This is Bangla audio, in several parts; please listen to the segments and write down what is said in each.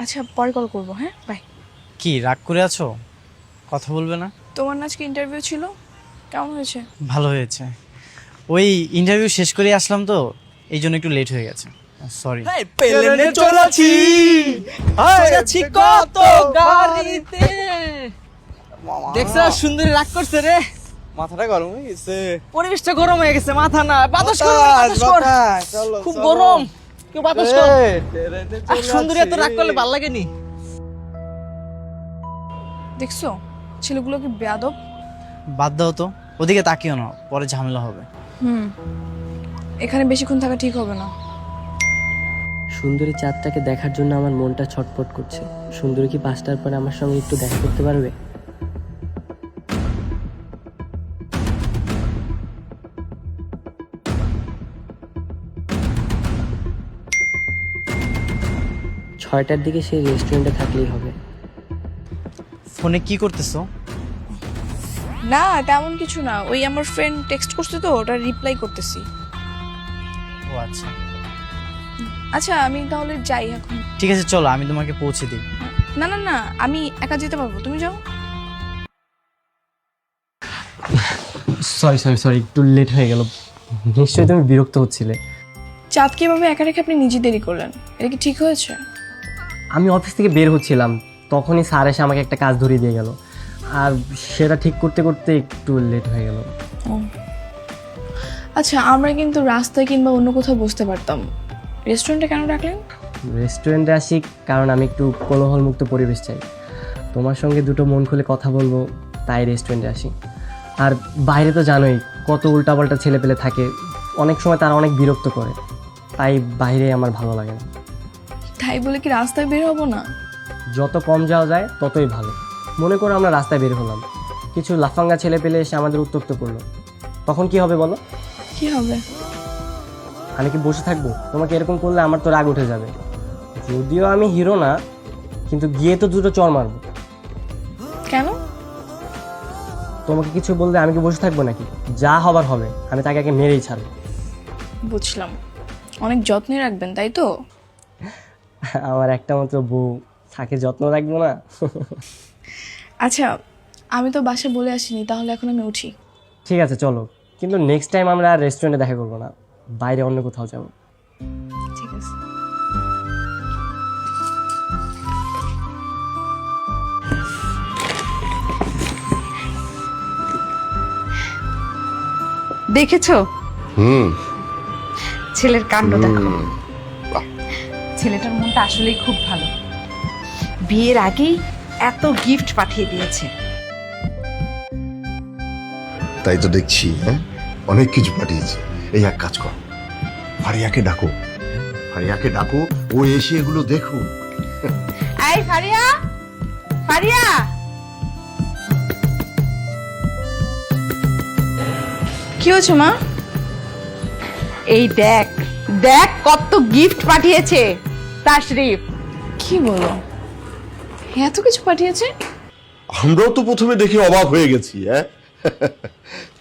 আচ্ছা পরে কল করবো, হ্যাঁ বাই। কি রাগ করে আছো? কথা বলবে না? তোমার না আজকে ইন্টারভিউ ছিল, কেমন হয়েছে? ভালো হয়েছে। ওই ইন্টারভিউ শেষ করে আসলাম তো, এই জন্য একটু লেট হয়ে গেছে। সরি। প্লেনে চলেছি চলেছি কত গাড়িতে। দেখছ সুন্দরী রাগ করছে রে, মাথাটা গরম হয়ে গেছে। পরিবেশটা গরম হয়ে গেছে, মাথা না বাতাস কর, বাতাস কর। খুব গরম, কেউ বাতাস কর। আর সুন্দরী এত রাগ করলে ভাল লাগেনি। দেখছো ছেলেগুলো কি বেয়াদব। বাদ দাও তো, ওদিকে তাকিও না, পরে ঝামেলা হবে। এখানে বেশিক্ষণ থাকা ঠিক হবে না। সুন্দরী চাঁদটাকে দেখার জন্য আমার মনটা ছটফট করছে। সুন্দরী কি 5টার পরে আমার সঙ্গে একটু দেখা করতে পারবে? ছয়টার দিকে সেই রেস্টুরেন্টে থাকলেই হবে। ফোনে কি করতেছো? না তেমন কিছু না, ওই আমার ফ্রেন্ড টেক্সট করছে তো ওটা রিপ্লাই করতেছি। ও আচ্ছা, আচ্ছা আমি তাহলে যাই এখন। ঠিক আছে চলো, আমি তোমাকে পৌঁছে দিই। না না না, আমি একা যেতে পারবো, তুমি যাও। সরি একটু লেট হয়ে গেল। নিশ্চয়ই তুমি বিরক্ত হচ্ছিলে। চাঁদকে এভাবে একা রেখে আপনি নিজে দেরি করলেন, এটা কি ঠিক হয়েছে? আমি অফিস থেকে বের হচ্ছিলাম, তখনই স্যার এসে আমাকে একটা কাজ ধরিয়ে দিয়ে গেল, আর সেটা ঠিক করতে করতে একটু লেট হয়ে গেল। আচ্ছা আমরা কিন্তু রাস্তায় কিংবা অন্য কোথাও বসতে পারতাম, রেস্টুরেন্টে কেন ডাকলেন? রেস্টুরেন্টে আসি কারণ আমি একটু কোলাহলমুক্ত পরিবেশ চাই। তোমার সঙ্গে দুটো মন খুলে কথা বলবো, তাই রেস্টুরেন্টে আসি। আর বাইরে তো জানোই কত উল্টাপাল্টা ছেলে পেলে থাকে, অনেক সময় তারা অনেক বিরক্ত করে, তাই বাইরে আমার ভালো লাগে না। তাই বলে কি রাস্তায় বের হবো না? যত কম যাওয়া যায় ততই ভালো। মনে করো আমরা রাস্তায় বের হলাম, কিছু লাফাঙ্গা ছেলে পেলে এসে আমাদের উত্ত্যক্ত করলো, তখন কি হবে বলো? কি হবে? আমি কি বসে থাকবো? তোমাকে এরকম করলে আমার তো রাগ উঠে যাবে। যদিও আমি হিরো না, কিন্তু গিয়ে তো দুটো চড় মারবো। কেন? তোমাকে কিছু বললে আমি কি বসে থাকবো নাকি? যা হবার হবে, আমি তাকে আগে মেরেই ছাড়বো। বুঝলাম, অনেক যত্নে রাখবেন তাই তো? আমার একটা মাত্র বউ, তাকে যত্ন রাখবো না? আচ্ছা আমি তো বাসা বলে আসিনি, তাহলে এখন আমি উঠি। ঠিক আছে চলো, কিন্তু নেক্সট টাইম আমরা আর রেস্টুরেন্টে দেখা করবো না, বাইরে অন্য কোথাও যাবো। ঠিক আছে। দেখেছো ছেলের কাণ্ড দেখো। ছেলেটার মনটা আসলেই খুব ভালো, বিয়ের আগেই এত গিফট পাঠিয়ে দিয়েছে। তাই তো দেখছি, হ্যাঁ অনেক কিছু পাঠিয়েছে। এই এক কাজ কর, ফারিয়াকে ডাকো, ফারিয়াকে ডাকো, ও এসে এগুলো দেখো। এই ফারিয়া, ফারিয়া, কি হয়েছে মা? এই দেখ দেখ কত গিফট পাঠিয়েছে তাশরিফ। কি বলো, এত কিছু পাঠিয়েছে? আমরাও তো প্রথমে দেখে অবাক হয়ে গেছি। হ্যাঁ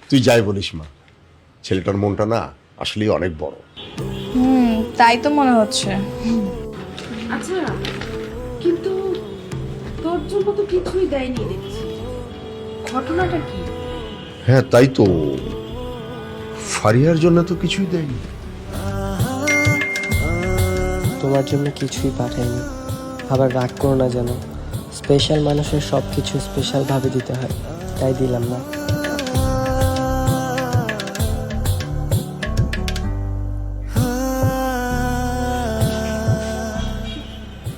তুই যাই বলিস মা, ছেলেটার মনটা না আসলেই অনেক বড়। তাই তো মনে হচ্ছে। আচ্ছা কিন্তু তোর জন্য তো কিছুই দেয়নি দেখছি, ঘটনাটা কি? হ্যাঁ তাই তো, ফারিয়ার জন্য তো কিছুই দেয়নি। তোমার জন্য কিছুই পাঠাইনি, আবার রাগ করো না যেন। স্পেশাল মানুষের সব কিছু স্পেশালভাবে দিতে হয়, তাই দিলাম না।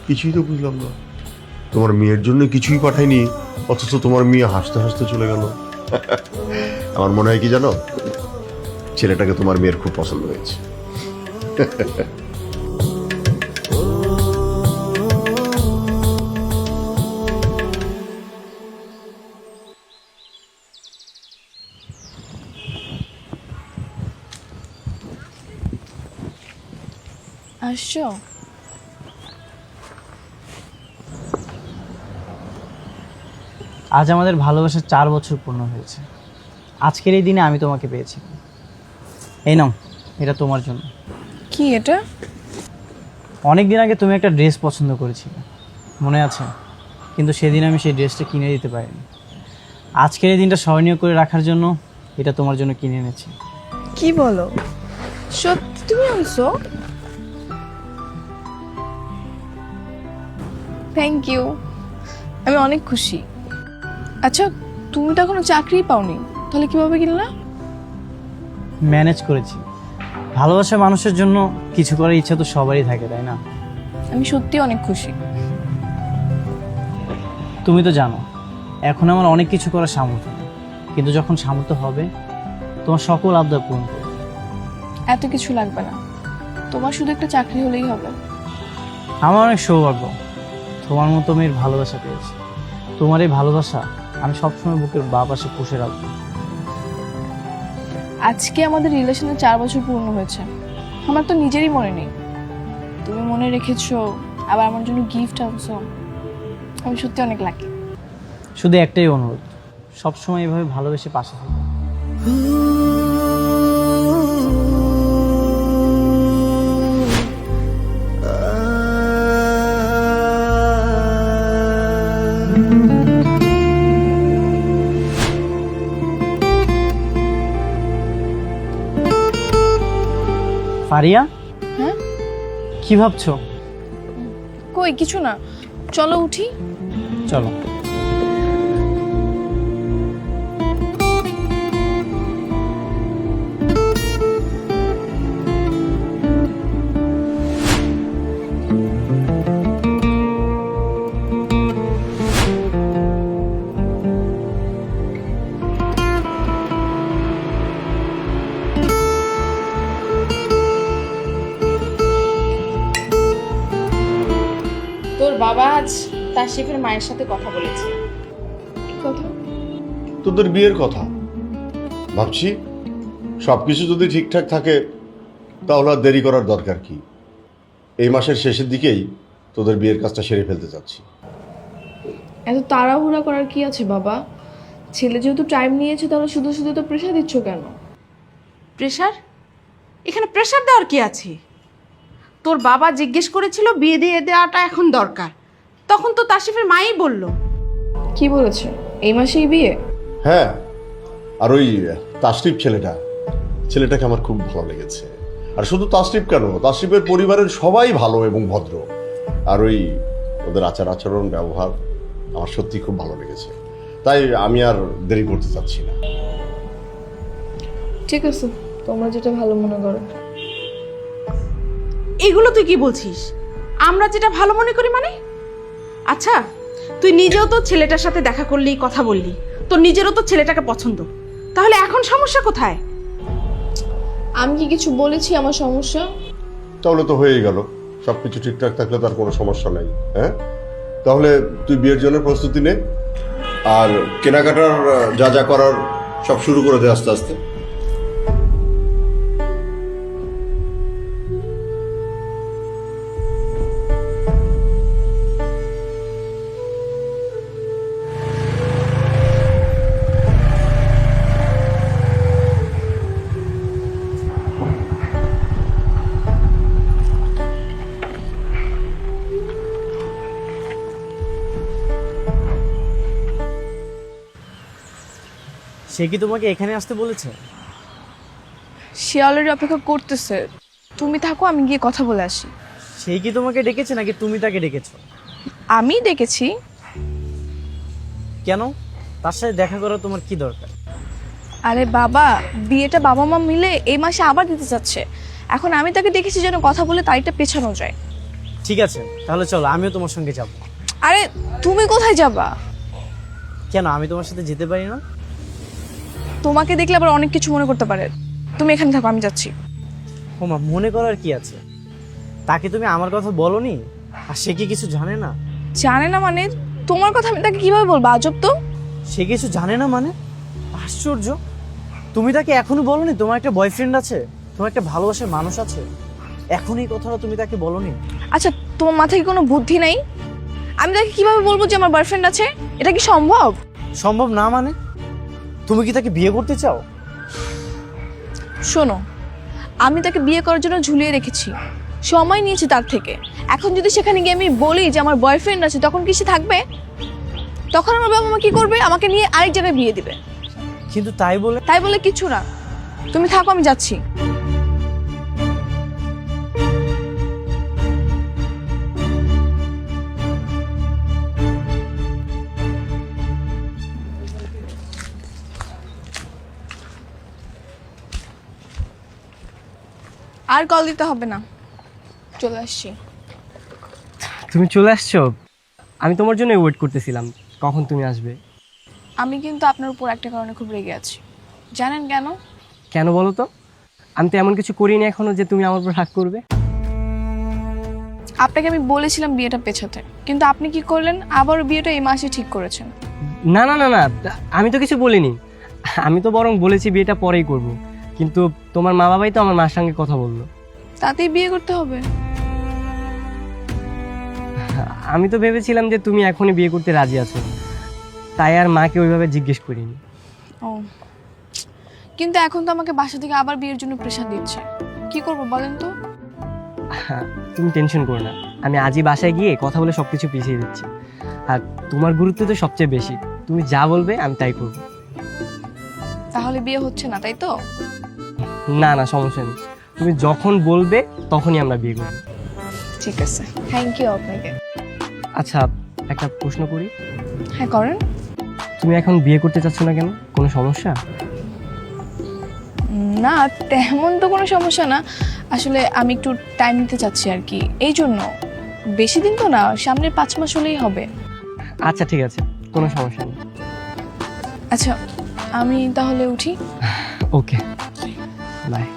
কিছুই তো বুঝলাম না, তোমার মেয়ের জন্য কিছুই পাঠায়নি, অথচ তোমার মেয়ে হাসতে হাসতে চলে গেল। আমার মনে হয় কি জানো, ছেলেটাকে তোমার মেয়ের খুব পছন্দ হয়েছে। আসছো? আজ আমাদের ভালোবাসা 4 বছর পূর্ণ হয়েছে। আজকের এই দিনে আমি তোমাকে পেয়েছি। এই নাও, এটা তোমার জন্য। কি এটা? অনেক দিন আগে তুমি একটা ড্রেস পছন্দ করেছিলে, মনে আছে? কিন্তু সেদিন আমি সেই ড্রেসটা কিনে দিতে পারিনি। আজকের এই দিনটা স্মরণীয় করে রাখার জন্য এটা তোমার জন্য কিনে এনেছি। কি বলো, সত্যি তুমি আনছো? থ্যাংক ইউ, আমি অনেক খুশি। আচ্ছা, তুমি তো এখনো চাকরিই পাওনি, তাহলে কিভাবে কিনলা? ম্যানেজ করেছি। ভালোবাসা মানুষের জন্য কিছু করার ইচ্ছা তো সবারই থাকে, তাই না? আমি সত্যি অনেক খুশি। তুমি তো জানো এখন আমার অনেক কিছু করার সামর্থ্য নেই, কিন্তু যখন সামর্থ্য হবে তোমার সকল আবদার পূরণ করবে। এত কিছু লাগবে না, তোমার শুধু একটা চাকরি হলেই হবে। আমার অনেক সৌভাগ্য তোমার মতো মেয়ের ভালোবাসা পেয়েছি। তোমার এই ভালোবাসা আমি সবসময় বুকের বাঁ পাশে পুষে রাখবো। আজকে আমাদের রিলেশনে 4 বছর পূর্ণ হয়েছে, আমার তো নিজেরই মনে নেই। তুমি মনে রেখেছো, আবার আমার জন্য গিফট আনছো। আমি সত্যি অনেক লাকি। শুধু একটাই অনুরোধ, সবসময় এভাবে ভালোবেসে পাশে থাকো। ফারিয়া, হ্যাঁ? কি ভাবছো? কই কিছু না, চলো উঠি। চলো। তোর বাবা আজ তাশরিফের মায়ের সাথে কথা বলেছে। কি কথা? তোদের বিয়ের কথা ভাবছি। সবকিছু যদি ঠিকঠাক থাকে তাহলে আর দেরি করার দরকার কি? এই মাসের শেষের দিকেই তোদের বিয়ের কাজটা সেরে ফেলতে চাচ্ছি। এত তাড়াহুড়া করার কি আছে বাবা? ছেলে যেহেতু টাইম নিয়েছে, তাহলে শুধু শুধু তো প্রেশার দিচ্ছ কেন? প্রেশার? এখানে প্রেশার দেওয়ার কি আছে? তোর বাবা জিজ্ঞেস করেছিল বিয়ে দিয়ে দেওয়াটা এখন দরকার, তখন তো তাশরিফের মাই বলল। কি বলেছে? এই মাসেই বিয়ে? হ্যাঁ, আর ওই তাশরিফ ছেলেটাকে আমার খুব ভালো লেগেছে। আর শুধু তাশরিফ কেন, তাশরিফের পরিবারের সবাই ভালো এবং ভদ্র। আর ওই ওদের আচার আচরণ ব্যবহার আমার সত্যি খুব ভালো লেগেছে। তাই আমি আর দেরি করতে চাচ্ছি না। ঠিক আছে, তোমরা যেটা ভালো মনে করো। এগুলো তুই কি বলছিস? আমরা যেটা ভালো মনে করি মানে? আচ্ছা, তুই নিজেও তো ছেলেটার সাথে দেখা করলি, কথা বললি, তোর নিজেরও তো ছেলেটাকে পছন্দ, তাহলে এখন সমস্যা কোথায়? আমি কি কিছু বলেছি আমার সমস্যা? তাহলে তো হয়েই গেল। সবকিছু ঠিকঠাক থাকলে তার কোনো সমস্যা নাই। হ্যাঁ, তাহলে তুই বিয়ের জন্য প্রস্তুতি নে, আর কেনাকাটার যা যা করার সব শুরু করে দে আস্তে আস্তে। সে কি তোমাকে এখানে আসতে বলেছে? সে অলরেডি অপেক্ষা করতেছে। তুমি থাকো, আমি গিয়ে কথা বলে আসি। সে কি তোমাকে ডেকেছে নাকি তুমি তাকে ডেকেছো? আমি ডেকেছি। কেন? তার সাথে দেখা করা তোমার কি দরকার? আরে বাবা, বিয়েটা বাবা মা মিলে এই মাসে আবার দিতে চাচ্ছে। এখন আমি তাকে দেখেছি যেন কথা বলে তারিখটা পেছানো যায়। ঠিক আছে, তাহলে চলো, আমিও তোমার সঙ্গে যাব। আরে তুমি কোথায় যাবা? কেন, আমি তোমার সাথে যেতে পারি না? তোমাকে দেখলে আবার অনেক কিছু মনে করতে পারে। তুমি এখানে থাকো, আমি যাচ্ছি। ওমা, মনে করার কি আছে? তাকে তুমি আমার কথা বলোনি, আর সে কি কিছু জানে না? জানে না মানে? তোমার কথা আমি তাকে কিভাবে বলবো? আজব তো। সে কিছু জানে না মানে? আশ্চর্য। তুমি তাকে এখনো বলোনি তোমার একটা বয়ফ্রেন্ড আছে, তোমার একটা ভালোবাসার মানুষ আছে? এখন এই কথাটা তুমি তাকে বলোনি? আচ্ছা, তোমার মাথায় কি কোনো বুদ্ধি নাই? আমি তাকে কিভাবে বলবো যে আমার বয়ফ্রেন্ড আছে? এটা কি সম্ভব? সম্ভব না মানে? তুমি কি তাকে বিয়ে করতে চাও? শোনো, আমি তাকে বিয়ে করার জন্য ঝুলিয়ে রেখেছি। সময় নিয়েছি তার থেকে। এখন যদি সেখানে গিয়ে আমি বলি যে আমার বয়ফ্রেন্ড আছে, তখন কি সে থাকবে? তখন আমার বাবা মা কি করবে? আমাকে নিয়ে আরেক জায়গায় বিয়ে দিবে। কিন্তু তাই বলে কিছু না, তুমি থাকো, আমি যাচ্ছি। আর কল দিতে হবে না, চলে আসছি। তুমি চলে আসছো? আমি তোমার জন্য ওয়েট করতেছিলাম কখন তুমি আসবে। আমি কিন্তু আপনার উপর একটা কারণে খুব রেগে আছি। জানেন কেন? কেন বলো তো? আমি তো এমন কিছু করিনি এখনো যে তুমি আমার উপর রাগ করবে। আপনাকে আমি বলেছিলাম বিয়েটা পেছাতে, কিন্তু আপনি কি করলেন? আবার বিয়েটা এই মাসে ঠিক করেছেন। না না না না, আমি তো কিছু বলিনি। আমি তো বরং বলেছি বিয়েটা পরেই করব, কিন্তু তোমার মা বাবাই তো আমার মার সঙ্গে কথা বললো। তাতেই বিয়ে করতে হবে? আমি তো ভেবেছিলাম যে তুমি এখনই বিয়ে করতে রাজি আছো, তাই আর মাকে ওইভাবে জিজ্ঞেস করিনি। ও, কিন্তু এখন তো আমাকে বাসা থেকে আবার বিয়ের জন্য প্রেশার দিচ্ছে। কি করব বলেন তো? তুমি টেনশন করো না, আমি আজই বাসায় গিয়ে কথা বলে সব কিছু পিছিয়ে দিচ্ছি। আর তোমার গুরুত্ব তো সবচেয়ে বেশি, তুমি যা বলবে আমি তাই করব। তাহলে বিয়ে হচ্ছে না, তাই তো? না না, সমস্যা নেই, তুমি যখন বলবে তখনই আমরা বিয়ে করব। ঠিক আছে, থ্যাংক ইউ আপনাকে। আচ্ছা, একটা প্রশ্ন করি। হ্যাঁ করেন। তুমি এখন বিয়ে করতে চাচ্ছ না কেন? কোনো সমস্যা? না, তেমন তো কোনো সমস্যা না। আসলে আমি একটু টাইম নিতে চাচ্ছি আর কি, এই জন্য। বেশি দিন তো না, সামনের 5 মাস হলেই হবে। আচ্ছা ঠিক আছে, কোনো সমস্যা নেই। আচ্ছা, আমি তাহলে উঠি। ওকে, বাই।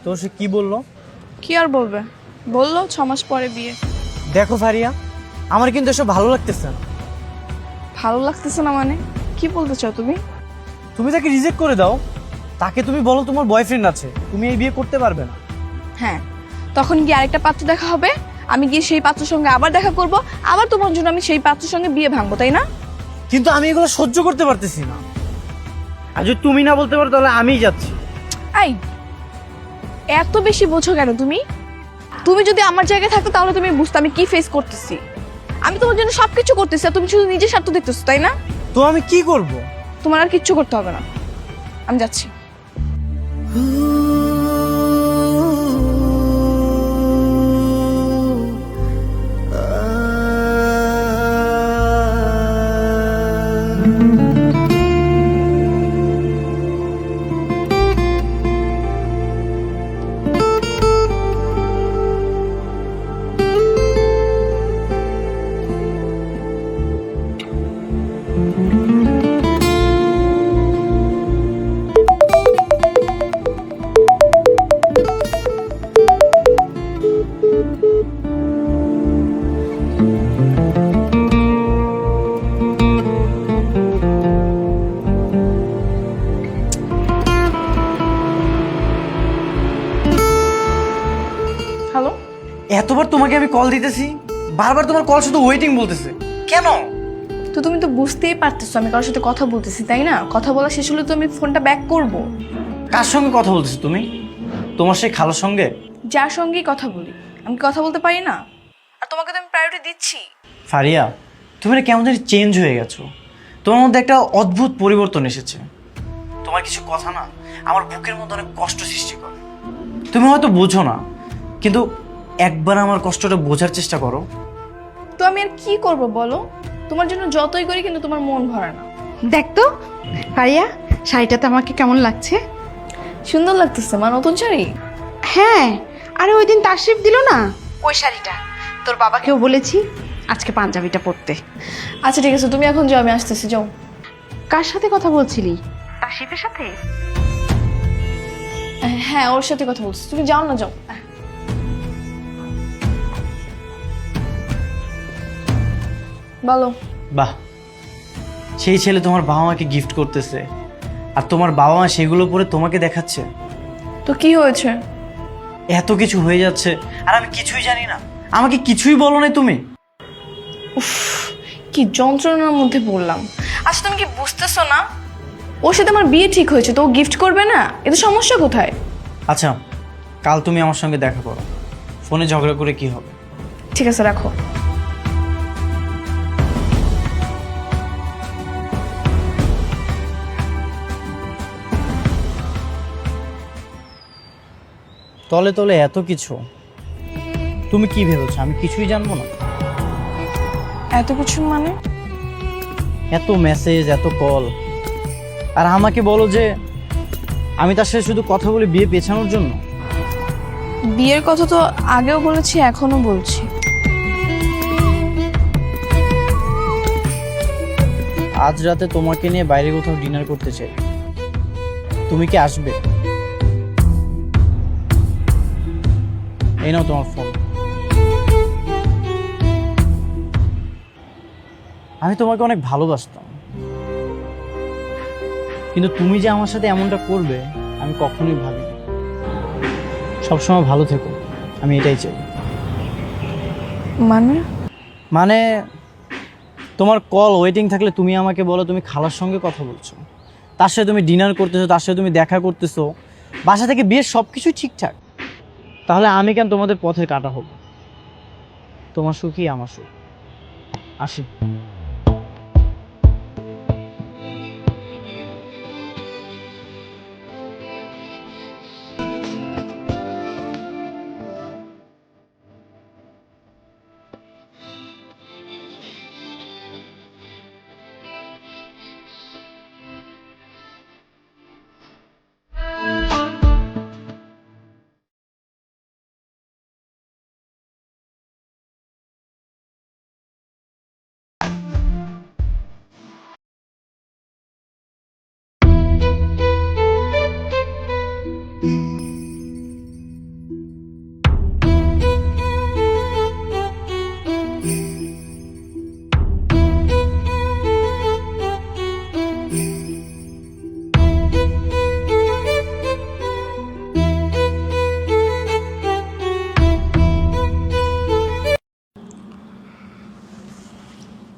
তো সে কি বললো? কি আর বলবে, বললো 6 মাস পরে বিয়ে। দেখো ফারিয়া, আমার কিন্তু এসব ভালো লাগতেছে না। ভালো লাগতেছে না মানে? কি বলতে চাও তুমি? তুমি তাকে রিজেক্ট করে দাও, তাকে তুমি বলো তোমার বয়ফ্রেন্ড আছে, তুমি এই বিয়ে করতে পারবে না। হ্যাঁ, তখন গিয়ে আরেকটা পাত্র দেখা হবে, আমি গিয়ে সেই পাত্রের সঙ্গে আবার দেখা করব, আবার তোমার জন্য আমি সেই পাত্রের সঙ্গে বিয়ে ভাঙবো, তাই না? কিন্তু আমি এগুলো সহ্য করতে পারতেছি না। আর যদি তুমি না বলতে পারো তাহলে আমিই যাচ্ছি। এই, এত বেশি বোঝো কেন তুমি? তুমি যদি আমার জায়গায় থাকতো তাহলে তুমি বুঝতে আমি কি ফেস করতেছি। আমি তোমার জন্য সবকিছু করতেছি, আর তুমি শুধু নিজের স্বার্থ দেখতেছো, তাই না? তো আমি কি করব? তোমার আর কিচ্ছু করতে হবে না, আমি যাচ্ছি। হ্যালো, এতবার তোমাকে আমি কল দিতেছি, বারবার তোমার কল শুধু ওয়েটিং বলতেছে, কেন? তো তুমি তো বুঝতেই পারতেছো আমি কারোর সাথে কথা বলতেছি, তাই না? কথা বলা শেষ হলে তো আমি ফোনটা ব্যাক করব। কার সঙ্গে কথা বলতেছো তুমি? তোমার সেই খালার সঙ্গে? যার সঙ্গেই কথা বলি, আমি কি কথা বলতে পারি না? আর তোমাকে তো আমি প্রায়োরিটি দিচ্ছি। ফারিয়া, তুমি না কেমন জানি চেঞ্জ হয়ে গেছো, তোমার মধ্যে একটা অদ্ভুত পরিবর্তন এসেছে। তোমার কিছু কথা না আমার বুকের মধ্যে অনেক কষ্ট সৃষ্টি করে। তুমি হয়তো বোঝো না, কিন্তু একবার আমার কষ্টটা বোঝার চেষ্টা করো। তো আমি আর কি করব বলো? তোমার জন্য যতই করি কিন্তু তোমার মন ভরে না। দেখ তো ফারিয়া, শাড়িটাতে আমাকে কেমন লাগছে? সুন্দর লাগতেছে মা, নতুন শাড়ি। হ্যাঁ, আরে ওই দিন তাশরিফ দিল না, ওই শাড়িটা। তোর বাবাকেও বলেছি আজকে পাঞ্জাবিটা পরতে। আচ্ছা ঠিক আছে, তুমি এখন যাও, আমি আসতেছি, যাও। কার সাথে কথা বলছিলি? তাশরিফের সাথে? হ্যাঁ, ওর সাথে কথা বলছি, তুমি যাও না, যাও। বলো। বাহ, সেই ছেলে তোমার বাবা মাকে গিফট করতেছে, আর তোমার বাবা মা সেগুলো পরে তোমাকে দেখাচ্ছে। তো তো কি হয়েছে? এত কিছু হয়ে যাচ্ছে আর আমি কিছুই জানি না। আমাকে কিছুই বলো না তুমি। কি যন্ত্রণার মধ্যে বললাম। আচ্ছা তুমি কি বুঝতেছো না, ওর সাথে আমার বিয়ে ঠিক হয়েছে, তো ও গিফট করবে না? এতে সমস্যা কোথায়? আচ্ছা কাল তুমি আমার সঙ্গে দেখা করো, ফোনে ঝগড়া করে কি হবে? ঠিক আছে, রাখো। তলে তলে এত কিছু, তুমি কি ভেবেছো আমি কিছুই জানবো না? এত কিছু মানে? এত মেসেজ, এত কল, আর আমাকে বলো যে আমি তার সাথে শুধু কথা বলে বিয়ে পেছানোর জন্য। বিয়ের কথা তো আগেও বলেছি, এখনো বলছি। আজ রাতে তোমাকে নিয়ে বাইরে কোথাও ডিনার করতে চাই, তুমি কি আসবে? এই নাও তোমার ফোন। আমি তোমাকে অনেক ভালোবাসতাম, কিন্তু তুমি যে আমার সাথে এমনটা করবে আমি কখনোই ভাবিনি। সবসময় ভালো থেকো, আমি এটাই চাই। মানে তোমার কল ওয়েটিং থাকলে তুমি আমাকে বলো তুমি খালার সঙ্গে কথা বলছো, তার সাথে তুমি ডিনার করতেছো, তার সাথে তুমি দেখা করতেছো, বাসা থেকে বিয়ের সব কিছুই ঠিকঠাক, তাহলে আমি কেন তোমাদের পথে কাটা হব? তোমার সুখই আমার সুখ। আসি।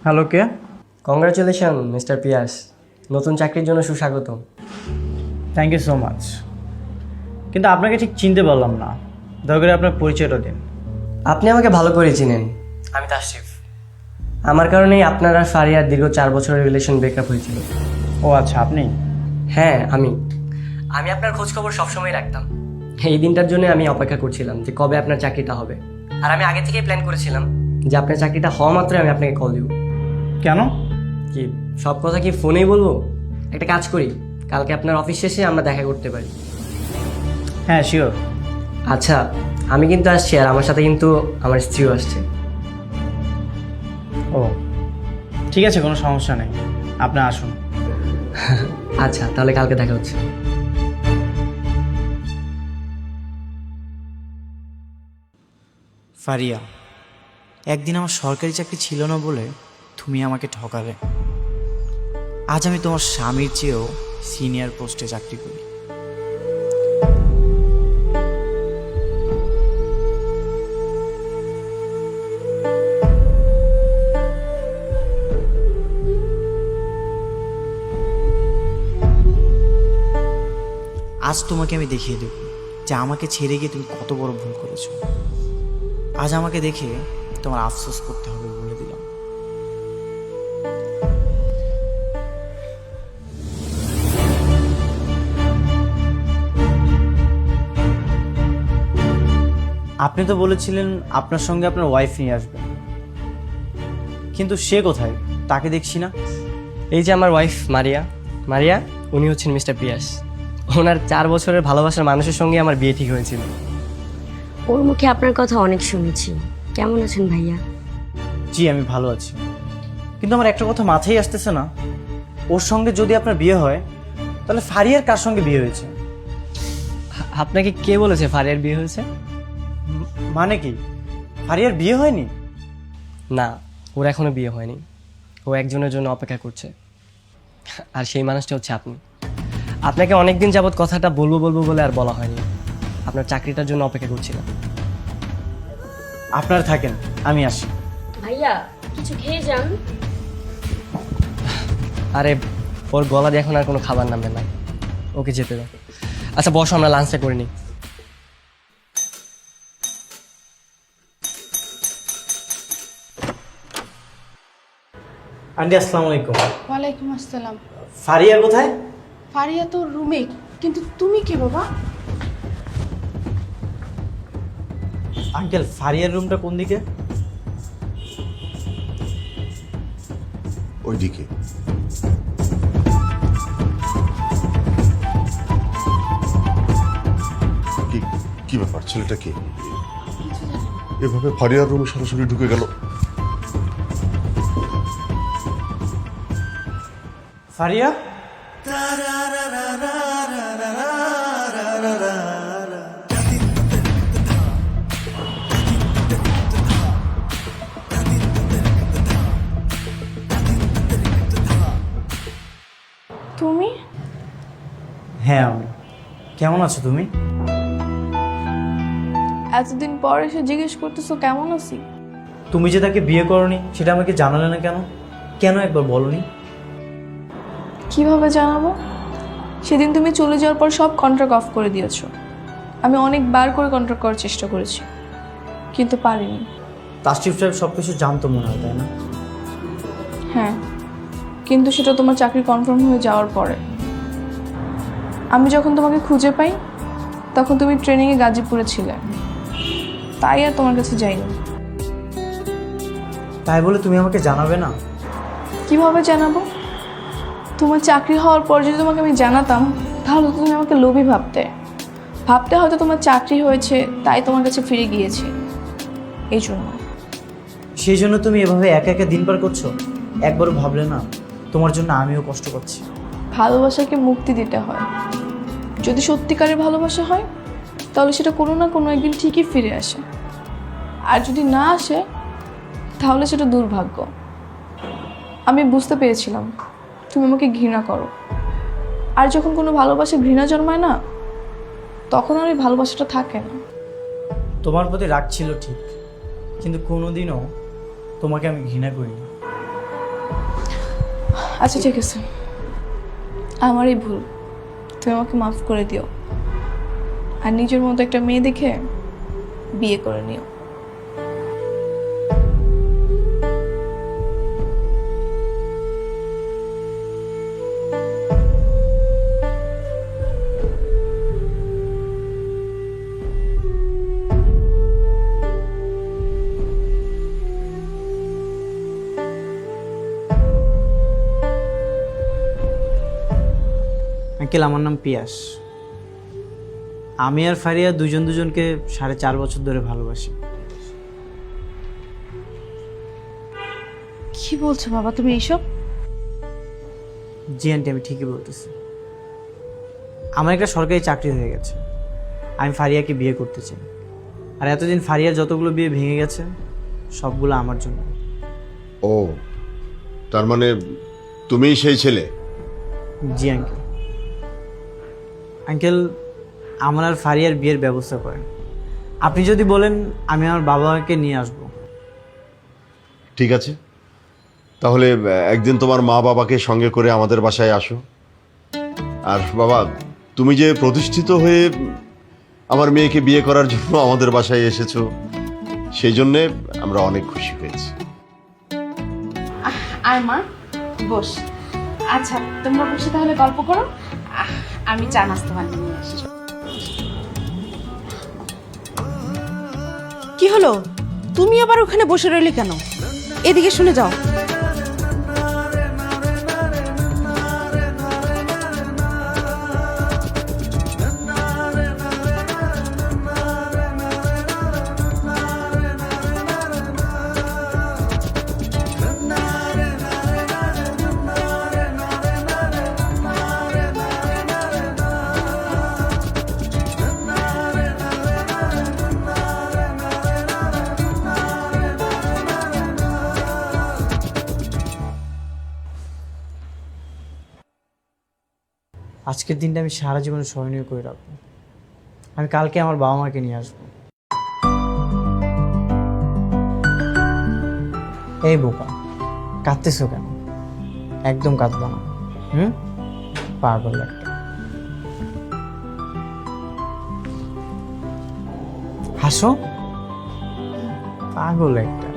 হ্যালো, কে? কংগ্রাচুলেশন মিস্টার পিয়াস, নতুন চাকরির জন্য সুস্বাগতম। থ্যাংক ইউ সো মাচ, কিন্তু আপনাকে ঠিক চিনতে পারলাম না, দয়া করে আপনার পরিচয়টা দিন। আপনি আমাকে ভালো করে চিনেন, আমি তাশরিফ। আমার কারণেই আপনার আর ফারিয়ার দীর্ঘ 4 বছরের রিলেশন ব্রেকআপ হয়েছিল। ও আচ্ছা, আপনি? হ্যাঁ আমি আপনার খোঁজ খবর সবসময় রাখতাম। এই দিনটার জন্য আমি অপেক্ষা করছিলাম যে কবে আপনার চাকরিটা হবে। আর আমি আগে থেকেই প্ল্যান করেছিলাম যে আপনার চাকরিটা হওয়া মাত্রই আমি আপনাকে কল দিব। কেন? কি সব কথা কি ফোনেই বলবো? একটা কাজ করি, কালকে আপনার অফিস শেষে আমরা দেখা করতে পারি। হ্যাঁ শিওর। আচ্ছা আমি কিন্তু আসছি, আর আমার সাথে কিন্তু আমার স্ত্রীও আসছে। ও ঠিক আছে, কোনো সমস্যা নেই, আপনি আসুন। আচ্ছা তাহলে কালকে দেখা হচ্ছে। ফারিয়া, একদিন আমার সরকারি চাকরি ছিল না বলে তুমি আমাকে ঠকালে। আজ আমি তোমার স্বামীর চেয়েও সিনিয়র পোস্টে চাকরি করি। আজ তোমাকে আমি দেখিয়ে দেব যে আমাকে ছেড়ে গিয়ে তুমি কত বড় ভুল করেছো। আজ আমাকে দেখে তোমার আফসোস করতে হবে বলে দিলাম। আপনি তো বলেছিলেন আপনার সঙ্গে আপনার ওয়াইফ নিয়ে আসবেন, কিন্তু সে কোথায়? তাকে দেখছি না। এই যে আমার ওয়াইফ মারিয়া, উনি হচ্ছেন মিস্টার পিয়াস। ওনার 4 বছরের ভালোবাসার মানুষের সঙ্গে আমার বিয়ে ঠিক হয়েছিল। ওর মুখে আপনার কথা অনেক শুনেছি। কেমন আছেন ভাইয়া? জি আমি ভালো আছি, কিন্তু আমার একটা কথা মাথায় আসতেছে না, ওর সঙ্গে যদি আপনার বিয়ে হয় তাহলে ফারিয়ার কার সঙ্গে বিয়ে হয়েছে? আপনাকে কে বলেছে ফারিয়ার বিয়ে হয়েছে? মানে কি, ফারিয়ার বিয়ে হয়নি? না, ওর এখনো বিয়ে হয়নি। ও একজনের জন্য অপেক্ষা করছে, আর সেই মানুষটা হচ্ছে আপনি। আপনাকে অনেকদিন যাবৎ কথাটা বলবো বলে আর বলা হয়নি। আপনার চাকরিটার জন্য অপেক্ষা করছিলাম। আপনারা থাকেন, আমি আসি। ভাইয়া কিছু খেয়ে যান। আরে ওর গলা দিয়ে এখন আর কোনো খাবার নামবে না, ওকে যেতে দাও। আচ্ছা বসো, আমরা লাঞ্চটা করে নিই। আন্টি আসসালামু আলাইকুম। ওয়ালাইকুম আসসালাম। ফারিয়া কোথায়? ফারিয়া তো রুমে, কিন্তু তুমি কে বাবা? আঙ্কেল, ফারিয়ার রুমটা কোন দিকে? ওইদিকে। কি কি ব্যাপার, ছেলেটা কে? এভাবে ফারিয়ার রুমে সরাসরি ঢুকে গেল? ফারিয়া? তুমি? হ্যাঁ আমি। কেমন আছো তুমি? এতদিন পর এসে জিজ্ঞেস করতেছো কেমন আছি? তুমি যে তাকে বিয়ে করনি সেটা আমাকে জানালে না কেন? কেন একবার বলনি? কিভাবে জানাবো? সেদিন তুমি চলে যাওয়ার পর সব কন্ট্রাক্ট অফ করে দিয়েছো। আমি অনেকবার করে কন্ট্রাক্ট করার চেষ্টা করেছি, কিন্তু পারিনি। তাসরিফ সাহেব সব কিছু জানতো মনে হয়, তাই না? হ্যাঁ, কিন্তু সেটা তোমার চাকরি কনফার্ম হয়ে যাওয়ার পরে। আমি যখন তোমাকে খুঁজে পাই তখন তুমি ট্রেনিংয়ে গাজীপুরে ছিলে, তাই আর তোমার কাছে যাইনি। তাই বলে তুমি আমাকে জানাবে না? কিভাবে জানাবো? তোমার চাকরি হওয়ার পর যদি তোমাকে আমি জানাতাম তাহলে তো তুমি আমাকে লোভী ভাবতে হয়তো তোমার চাকরি হয়েছে তাই তোমার কাছে ফিরে গিয়েছি, এই জন্য। সেই জন্য তুমি এভাবে একা একা দিন পার করছো? একবারও ভাবলে না তোমার জন্য আমিও কষ্ট করছি? ভালোবাসাকে মুক্তি দিতে হয়। যদি সত্যিকারের ভালোবাসা হয় তাহলে সেটা কোনো না কোনো একদিন ঠিকই ফিরে আসে, আর যদি না আসে তাহলে সেটা দুর্ভাগ্য। আমি বুঝতে পেরেছিলাম তুমি আমাকে ঘৃণা করো, আর যখন কোনো ভালোবাসা ঘৃণা জন্মায় না তখন আর ওই ভালোবাসাটা থাকে না। তোমার প্রতি রাগ ছিল ঠিক, কিন্তু কোনোদিনও তোমাকে আমি ঘৃণা করিনি। আচ্ছা ঠিক আছে, আমারই ভুল, তুমি আমাকে মাফ করে দিও, আর নিজের মতো একটা মেয়ে দেখে বিয়ে করে নিও। আঙ্কেল, আমার নাম পিয়াস। আমি আর ফারিয়া দুজনকে 4.5 বছর ধরে ভালোবাসি। কি বলছো বাবা তুমি এইসব? জি আন্টি, আমি ঠিকই বলতেছি। আমার একটা সরকারি চাকরি হয়ে গেছে, আমি ফারিয়াকে বিয়ে করতে চাই। আর এতদিন ফারিয়ার যতগুলো বিয়ে ভেঙে গেছে সবগুলো আমার জন্য। ও, তার মানে তুমিই সেই ছেলে? জি আঙ্কেল। আঙ্কেল, আমার আর ফারিয়ার বিয়ের ব্যবস্থা করেন। আপনি যদি বলেন আমি আমার বাবাকে নিয়ে আসব। ঠিক আছে, তাহলে একদিন তোমার মা বাবাকে সঙ্গে করে আমাদের বাসায় আসো। আর বাবা, তুমি যে প্রতিষ্ঠিত হয়ে আমার মেয়েকে বিয়ে করার জন্য আমাদের বাসায় এসেছো, সেই জন্যে আমরা অনেক খুশি হয়েছি। আর মা বস। আচ্ছা তোমরা বসে তাহলে গল্প করো, আমি চা নাস্তা বানিয়ে নিয়ে আসি। কি হলো, তুমি আবার ওখানে বসে রইলে কেন? এদিকে শুনে যাও। আজকের দিনটা আমি সারা জীবনে স্মরণীয় করে রাখবো। আমি কালকে আমার বাবা মাকে নিয়ে আসবো। এই বোকা, কাঁদতেছো কেন? একদম কাঁদবো না। পাগল একটা। হাসো, পাগল একটা।